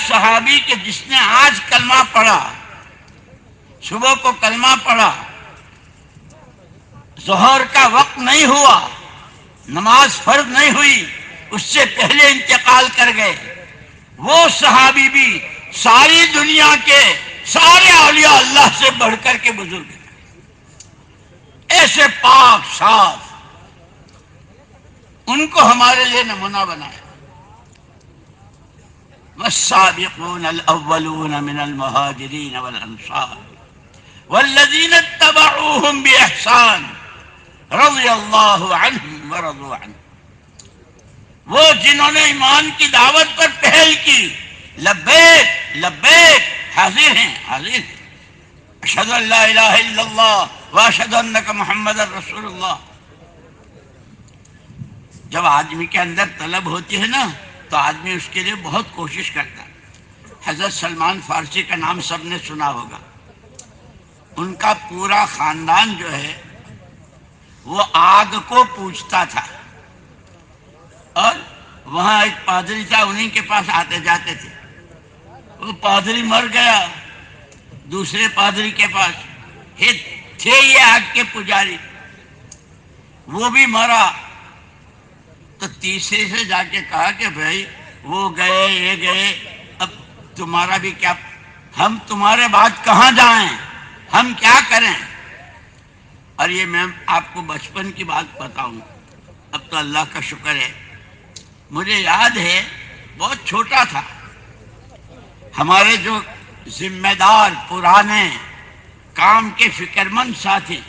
صحابی کہ جس نے آج کلمہ پڑھا، صبح کو کلمہ پڑھا، ظہر کا وقت نہیں ہوا، نماز فرض نہیں ہوئی، اس سے پہلے انتقال کر گئے، وہ صحابی بھی ساری دنیا کے سارے اولیاء اللہ سے بڑھ کر کے بزرگ ہیں، ایسے پاک صاف، ان کو ہمارے لیے نمونہ بنایا۔ والسابقون الاولون من المہاجرین والانصار والذین اتبعوهم باحسان رضی اللہ عنہم ورضوا عنہ، وہ جنہوں نے ایمان کی دعوت پر پہل کی، لبیک لبیک، حاضر ہیں حاضر ہیں، اشہد ان لا الہ الا اللہ واشہد انک محمد رسول اللہ۔ جب آدمی کے اندر طلب ہوتی ہے نا تو آدمی اس کے لیے بہت کوشش کرتا ہے۔ حضرت سلمان فارسی کا نام سب نے سنا ہوگا، ان کا پورا خاندان جو ہے وہ آگ کو پوجتا تھا، اور وہاں ایک پادری تھا، انہیں کے پاس آتے جاتے تھے۔ وہ پادری مر گیا، دوسرے پادری کے پاس تھے یہ آگ کے پجاری، وہ بھی مرا، تو تیسرے سے جا کے کہا کہ بھائی وہ گئے یہ گئے، اب تمہارا بھی کیا، ہم تمہارے بعد کہاں جائیں، ہم کیا کریں۔ اور یہ میں آپ کو بچپن کی بات بتاؤں، اب تو اللہ کا شکر ہے، مجھے یاد ہے بہت چھوٹا تھا، ہمارے جو ذمہ دار پرانے کام کے فکر مند ساتھی،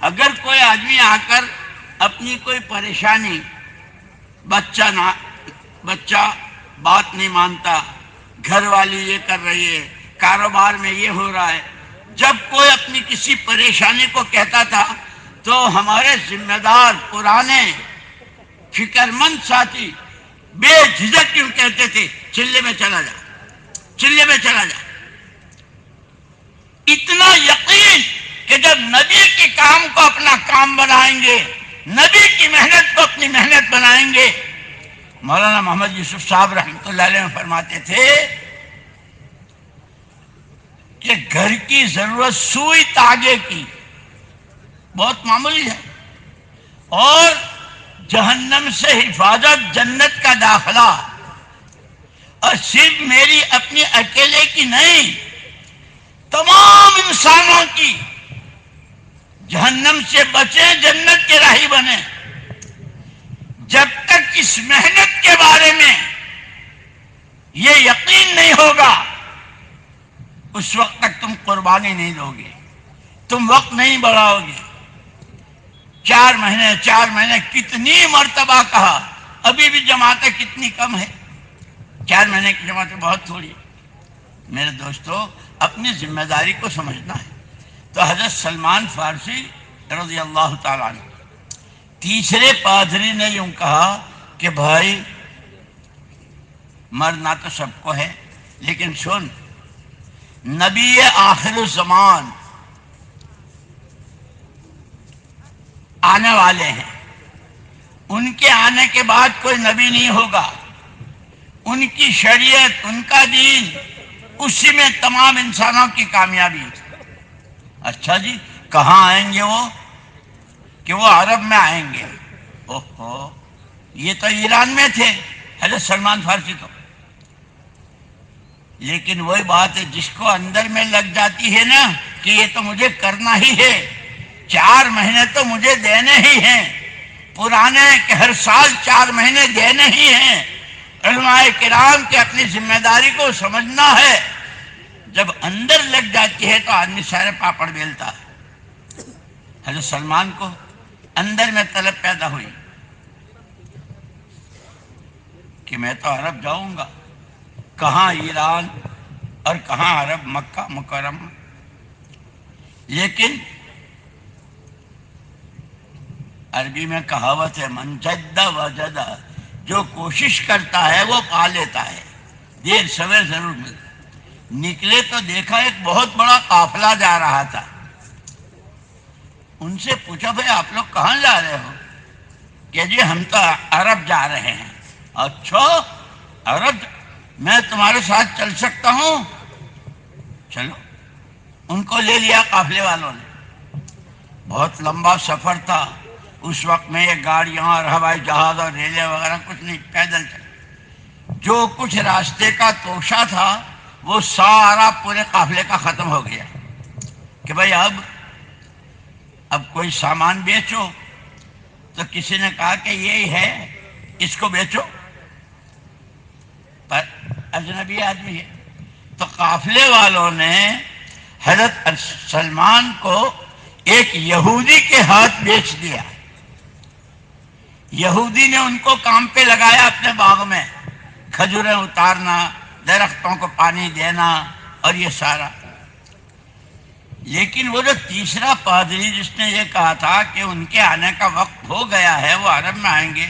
اگر کوئی آدمی آ کر اپنی کوئی پریشانی، بچہ بات نہیں مانتا، گھر والی یہ کر رہی ہے، کاروبار میں یہ ہو رہا ہے، جب کوئی اپنی کسی پریشانی کو کہتا تھا تو ہمارے ذمہ دار پرانے فکر مند ساتھی بے جھجک کیوں کہتے تھے چلے میں چلا جا، چلے میں چلا جا۔ اتنا یقین کہ جب نبی کے کام کو اپنا کام بنائیں گے، نبی کی محنت کو اپنی محنت بنائیں گے۔ مولانا محمد یوسف صاحب رحمۃ اللہ علیہ فرماتے تھے کہ گھر کی ضرورت سوئی تاگے کی بہت معمولی ہے، اور جہنم سے حفاظت، جنت کا داخلہ، اور صرف میری اپنی اکیلے کی نہیں، تمام انسانوں کی جہنم سے بچیں، جنت کے راہی بنے۔ جب تک اس محنت کے بارے میں یہ یقین نہیں ہوگا، اس وقت تک تم قربانی نہیں دو گے، تم وقت نہیں بڑھاؤ گے۔ 4 مہینے کتنی مرتبہ کہا، ابھی بھی جماعتیں کتنی کم ہے، 4 مہینے کی جماعتیں بہت تھوڑی۔ میرے دوستو، اپنی ذمہ داری کو سمجھنا ہے۔ تو حضرت سلمان فارسی رضی اللہ تعالیٰ عنہ، تیسرے پادری نے یوں کہا کہ بھائی مرنا تو سب کو ہے، لیکن سن، نبی آخر الزمان آنے والے ہیں، ان کے آنے کے بعد کوئی نبی نہیں ہوگا، ان کی شریعت، ان کا دین، اسی میں تمام انسانوں کی کامیابی۔ اچھا جی، کہاں آئیں گے وہ؟ کہ وہ عرب میں آئیں گے۔ اوہو، یہ تو ایران میں تھے حضرت سلمان فارسی تو، لیکن وہی بات ہے جس کو اندر میں لگ جاتی ہے نا کہ یہ تو مجھے کرنا ہی ہے، 4 مہینے تو مجھے دینے ہی ہیں، پرانے کہ ہر سال 4 مہینے دینے ہی ہیں، علماء کرام کے اپنی ذمہ داری کو سمجھنا ہے۔ جب اندر لگ جاتی ہے تو آدمی سارے پاپڑ بیلتا ہے۔ حضرت سلمان کو اندر میں طلب پیدا ہوئی کہ میں تو عرب جاؤں گا، کہاں ایران اور کہاں عرب، مکہ مکرمہ۔ لیکن عربی میں کہاوت ہے، من جد وجد، جو کوشش کرتا ہے وہ پا لیتا ہے، دیر سویر ضرور ملتا۔ نکلے تو دیکھا ایک بہت بڑا قافلہ جا رہا تھا، ان سے پوچھا بھائی آپ لوگ کہاں جا رہے ہو؟ کہ جی ہم تو عرب جا رہے ہیں۔ اچھا عرب؟ میں تمہارے ساتھ چل سکتا ہوں؟ چلو. ان کو لے لیا قافلے والوں نے. بہت لمبا سفر تھا. اس وقت میں یہ گاڑیاں اور ہوائی جہاز اور ریلیں وغیرہ کچھ نہیں، پیدل چل. جو کچھ راستے کا توشہ تھا وہ سارا پورے قافلے کا ختم ہو گیا کہ بھائی اب کوئی سامان بیچو. تو کسی نے کہا کہ یہی ہے، اس کو بیچو، پر اجنبی آدمی ہے. تو قافلے والوں نے حضرت سلمان کو ایک یہودی کے ہاتھ بیچ دیا. یہودی نے ان کو کام پہ لگایا اپنے باغ میں، کھجوریں اتارنا، درختوں کو پانی دینا اور یہ سارا. لیکن وہ جو تیسرا پادری جس نے یہ کہا تھا کہ ان کے آنے کا وقت ہو گیا ہے، وہ عرب میں آئیں گے،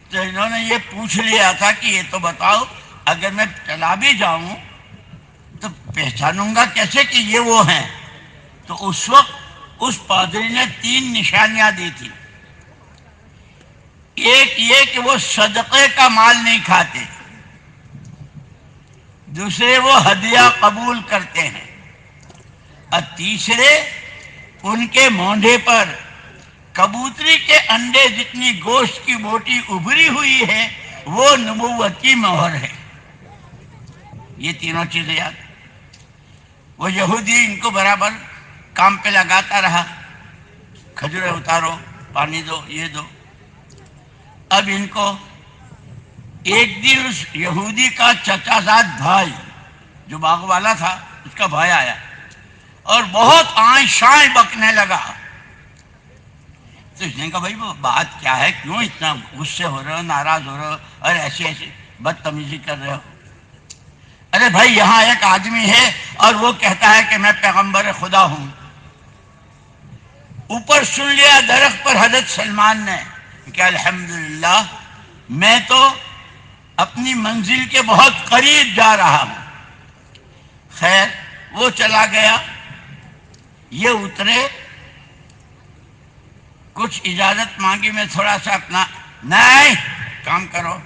تو انہوں نے یہ پوچھ لیا تھا کہ یہ تو بتاؤ اگر میں چلا بھی جاؤں تو پہچانوں گا کیسے کہ یہ وہ ہیں؟ تو اس وقت اس پادری نے 3 نشانیاں دی تھی. ایک یہ کہ وہ صدقے کا مال نہیں کھاتے، دوسرے وہ ہدیہ قبول کرتے ہیں، اور تیسرے ان کے مونڈے پر کبوتری کے انڈے جتنی گوشت کی بوٹی ابھری ہوئی ہے وہ نبوت کی مہر ہے. یہ تینوں چیزیں یاد. وہ یہودی ان کو برابر کام پہ لگاتا رہا، کھجوریں اتارو، پانی دو، یہ دو. اب ان کو ایک دن اس یہودی کا چچا زاد بھائی جو باغ والا تھا اس کا بھائی آیا اور بہت آئیں شائیں بکنے لگا. تو اس نے کہا بھائی وہ بات کیا ہے، کیوں اتنا غصے ہو رہے ہو، ناراض ہو رہے ہو اور ایسی بدتمیزی کر رہے ہو؟ ارے بھائی یہاں ایک آدمی ہے اور وہ کہتا ہے کہ میں پیغمبر خدا ہوں. اوپر سن لیا درخت پر حضرت سلمان نے کہ الحمدللہ میں تو اپنی منزل کے بہت قریب جا رہا ہوں. خیر وہ چلا گیا، یہ اترے، کچھ اجازت مانگی، میں تھوڑا سا اپنا نہیں کام کرو.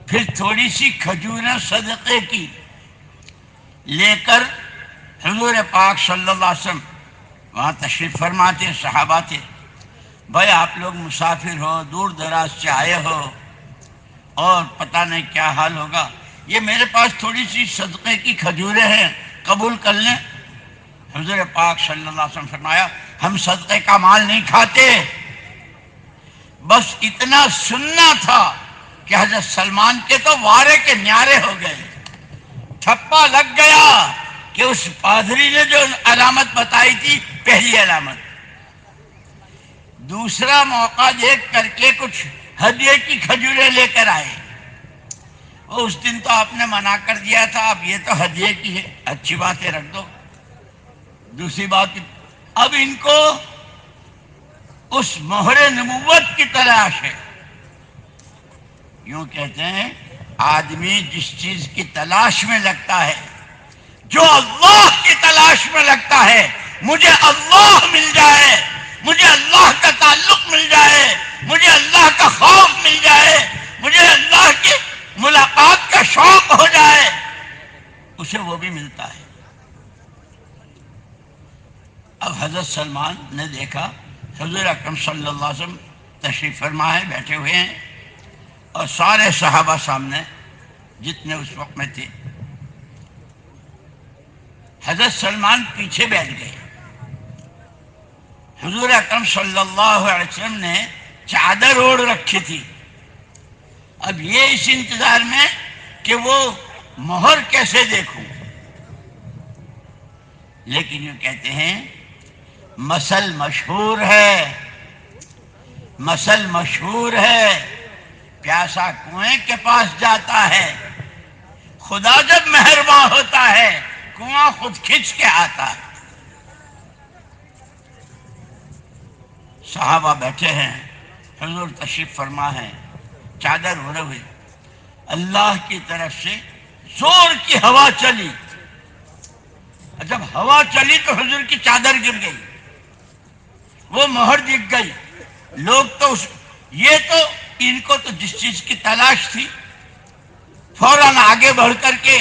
پھر تھوڑی سی کھجوریں صدقے کی لے کر حضور پاک صلی اللہ علیہ وسلم وہاں تشریف فرما تھے. صحابہ تھے، بھائی آپ لوگ مسافر ہو، دور دراز سے آئے ہو اور پتہ نہیں کیا حال ہوگا، یہ میرے پاس تھوڑی سی صدقے کی کھجوریں ہیں، قبول کر لیں. حضور پاک صلی اللہ علیہ وسلم فرمایا ہم صدقے کا مال نہیں کھاتے. بس اتنا سننا تھا کہ حضرت سلمان کے تو وارے کے نیارے ہو گئے. ٹھپا لگ گیا کہ اس پادری نے جو علامت بتائی تھی پہلی علامت. دوسرا موقع دیکھ کر کے کچھ ہدیے کی کھجوریں لے کر آئے. اس دن تو آپ نے منع کر دیا تھا، اب یہ تو ہدیے کی ہے، اچھی بات ہے رکھ دو. دوسری بات اب ان کو اس مہر نبوت کی تلاش ہے. یوں کہتے ہیں آدمی جس چیز کی تلاش میں لگتا ہے، جو اللہ کی تلاش میں لگتا ہے، مجھے اللہ مل جائے، مجھے اللہ کا تعلق مل جائے، مجھے اللہ کا خوف مل جائے، مجھے اللہ کی ملاقات کا شوق ہو جائے، اسے وہ بھی ملتا ہے. اب حضرت سلمان نے دیکھا حضور اکرم صلی اللہ علیہ وسلم تشریف فرما ہے، بیٹھے ہوئے ہیں اور سارے صحابہ سامنے جتنے اس وقت میں تھے. حضرت سلمان پیچھے بیٹھ گئے. حضور اکرم صلی اللہ علیہ وسلم نے چادر اوڑھ رکھی تھی. اب یہ اس انتظار میں کہ وہ مہر کیسے دیکھوں. لیکن یہ کہتے ہیں مثل مشہور ہے، مثل مشہور ہے، پیاسا کنویں کے پاس جاتا ہے، خدا جب مہربان ہوتا ہے کنواں خود کھنچ کے آتا ہے. صحابہ بیٹھے ہیں، حضور تشریف فرما ہے، چادر اوڑھے ہوئے. اللہ کی طرف سے زور کی ہوا چلی. جب ہوا چلی تو حضور کی چادر گر گئی، وہ مہر دکھ گئی. لوگ تو یہ تو ان کو تو جس چیز کی تلاش تھی فوراً آگے بڑھ کر کے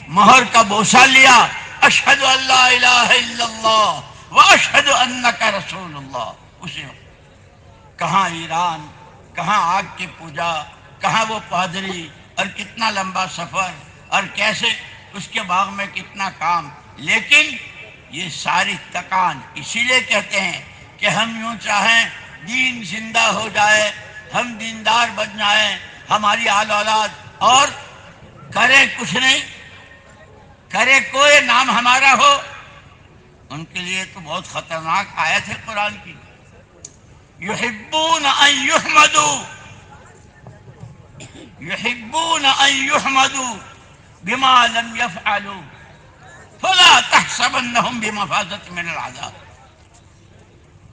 مہر کا بوسہ لیا، اشہد ان لا الہ الا اللہ واشہد انک رسول اللہ۔ اسی وقت کہاں ایران، کہاں آگ کی پوجا، کہاں وہ پادری، اور کتنا لمبا سفر، اور کیسے اس کے باغ میں کتنا کام، لیکن یہ ساری تکان اسی لیے کہتے ہیں کہ ہم یوں چاہیں دین زندہ ہو جائے، ہم دیندار بن جائیں، ہماری آل اولاد، اور کرے کچھ نہیں، کرے کوئی نام ہمارا ہو، ان کے لیے تو بہت خطرناک آیت ہے قرآن کی۔ یحبون ان یحمدوا، یحبون ان یحمدوا بما لم یفعلوا فلا تحسبنهم بمفازۃ من العذاب۔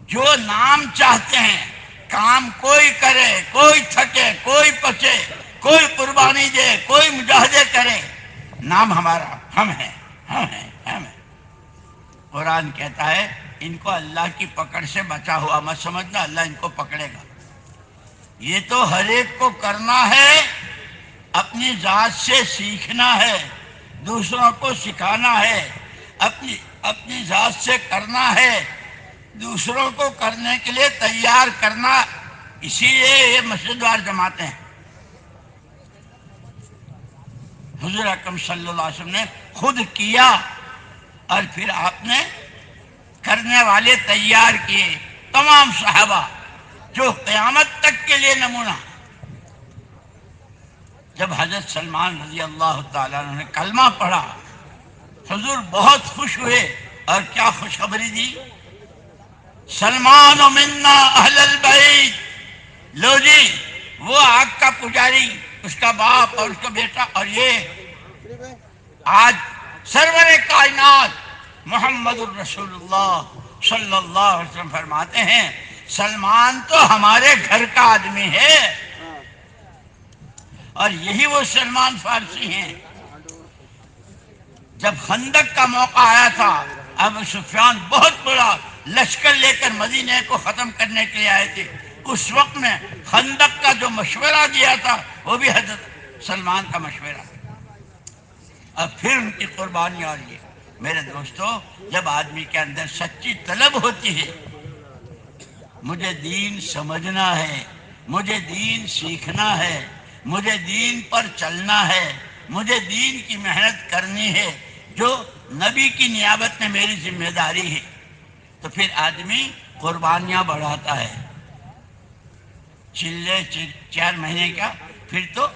جو نام چاہتے ہیں، کام کوئی کرے، کوئی تھکے، کوئی پچے، کوئی قربانی دے، کوئی مجاہدے کرے، نام ہمارا، ہم ہیں، ہم ہیں، ہم ہیں۔ قرآن کہتا ہے ان کو اللہ کی پکڑ سے بچا ہوا مت سمجھنا، اللہ ان کو پکڑے گا۔ یہ تو ہر ایک کو کرنا ہے، اپنی ذات سے سیکھنا ہے، دوسروں کو سکھانا ہے، اپنی ذات سے کرنا ہے، دوسروں کو کرنے کے لیے تیار کرنا۔ اسی لیے یہ مسجد وار جماعتیں ہیں۔ حضور اکرم صلی اللہ علیہ وسلم نے خود کیا، اور پھر آپ نے کرنے والے تیار کیے، تمام صحابہ جو قیامت تک کے لیے نمونہ۔ جب حضرت سلمان رضی اللہ تعالیٰ عنہ نے کلمہ پڑھا، حضور بہت خوش ہوئے، اور کیا خوشخبری دی؟ سلمان منا اہل البیت، لو جی وہ آگ کا پجاری، اس کا باپ اور اس کا بیٹا، اور یہ آج سرور کائنات محمد الرسول اللہ صلی اللہ علیہ وسلم فرماتے ہیں سلمان تو ہمارے گھر کا آدمی ہے، اور یہی وہ سلمان فارسی ہیں۔ جب خندق کا موقع آیا تھا، ابو سفیان بہت بڑا لشکر لے کر مدینے کو ختم کرنے کے لیے آئے تھے، اس وقت میں خندق کا جو مشورہ دیا تھا وہ بھی حضرت سلمان کا مشورہ تھا، اور پھر ان کی قربانی۔ اور یہ میرے دوستو، جب آدمی کے اندر سچی طلب ہوتی ہے، مجھے دین سمجھنا ہے، مجھے دین سیکھنا ہے، مجھے دین پر چلنا ہے، مجھے دین کی محنت کرنی ہے، جو نبی کی نیابت میں میری ذمہ داری ہے، تو پھر آدمی قربانیاں بڑھاتا ہے۔ چلے 4 مہینے کا، پھر تو